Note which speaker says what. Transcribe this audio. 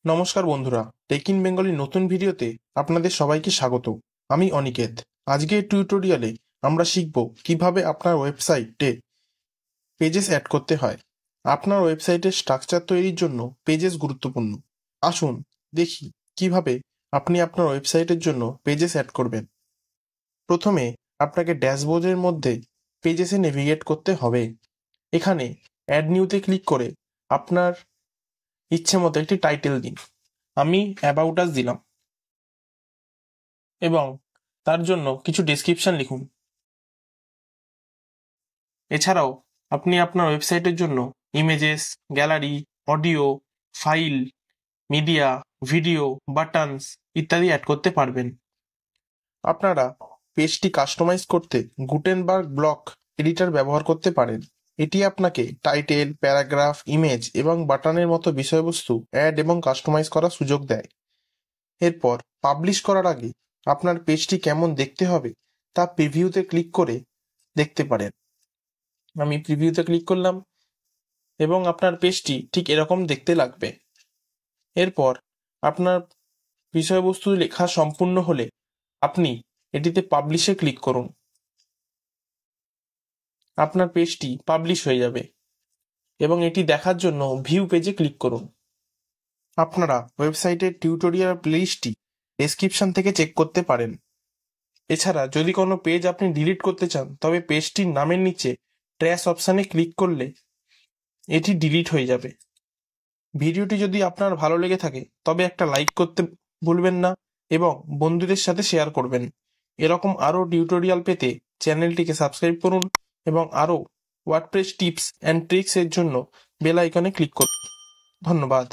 Speaker 1: নমস্কার বন্ধুরা, take in বেঙ্গলির নতুন ভিডিওতে আপনাদের সবাইকে স্বাগত। আমি অনিকেত। আজকের টিউটোরিয়ালে আমরা শিখব কিভাবে আপনার ওয়েবসাইটে পেজেস অ্যাড করতে হয়। আপনার ওয়েবসাইটের স্ট্রাকচার তৈরির জন্য পেজেস গুরুত্বপূর্ণ। আসুন দেখি কিভাবে আপনি আপনার ওয়েবসাইটের জন্য পেজেস অ্যাড করবেন। প্রথমে আপনাকে ড্যাশবোর্ডের মধ্যে পেজেসে নেভিগেট করতে হবে। এখানে অ্যাড নিউতে ক্লিক করে আপনার ইচ্ছে মতো একটি টাইটেল দিন। আমি অ্যাবাউট আস দিলাম এবং তার জন্য কিছু ডেসক্রিপশন লিখুন। এছাড়াও আপনি আপনার ওয়েবসাইটের জন্য images, gallery, audio, file, media, video, buttons ইত্যাদি অ্যাড করতে পারবেন। আপনারা পেজটি কাস্টমাইজ করতে গুটেনবার্গ ব্লক এডিটর ব্যবহার করতে পারেন। এটি আপনাকে টাইটেল, প্যারাগ্রাফ, ইমেজ এবং বাটনের মতো বিষয়বস্তু অ্যাড এবং কাস্টমাইজ করার সুযোগ দেয়। এরপর পাবলিশ করার আগে আপনার পেজটি কেমন দেখতে হবে তা প্রিভিউতে ক্লিক করে দেখতে পারেন। আমি প্রিভিউতে ক্লিক করলাম এবং আপনার পেজটি ঠিক এরকম দেখতে লাগবে। এরপর আপনার বিষয়বস্তু লেখা সম্পূর্ণ হলে আপনি এটিতে পাবলিশে ক্লিক করুন। আপনার পেজটি পাবলিশ হয়ে যাবে এবং এটি দেখার জন্য ভিউ পেজে ক্লিক করুন। আপনারা ওয়েবসাইটের টিউটোরিয়াল প্লেলিস্টটি ডেসক্রিপশন থেকে চেক করতে পারেন। এছাড়া যদি কোনো পেজ আপনি ডিলিট করতে চান তবে পেজটির নামের নিচে ট্র্যাশ অপশানে ক্লিক করলে এটি ডিলিট হয়ে যাবে। ভিডিওটি যদি আপনার ভালো লেগে থাকে তবে একটা লাইক করতে ভুলবেন না এবং বন্ধুদের সাথে শেয়ার করবেন। এরকম আরও টিউটোরিয়াল পেতে চ্যানেলটিকে সাবস্ক্রাইব করুন এবং আরও ওয়ার্ডপ্রেস টিপস অ্যান্ড ট্রিক্সের জন্য বেল আইকনে ক্লিক করুন। ধন্যবাদ।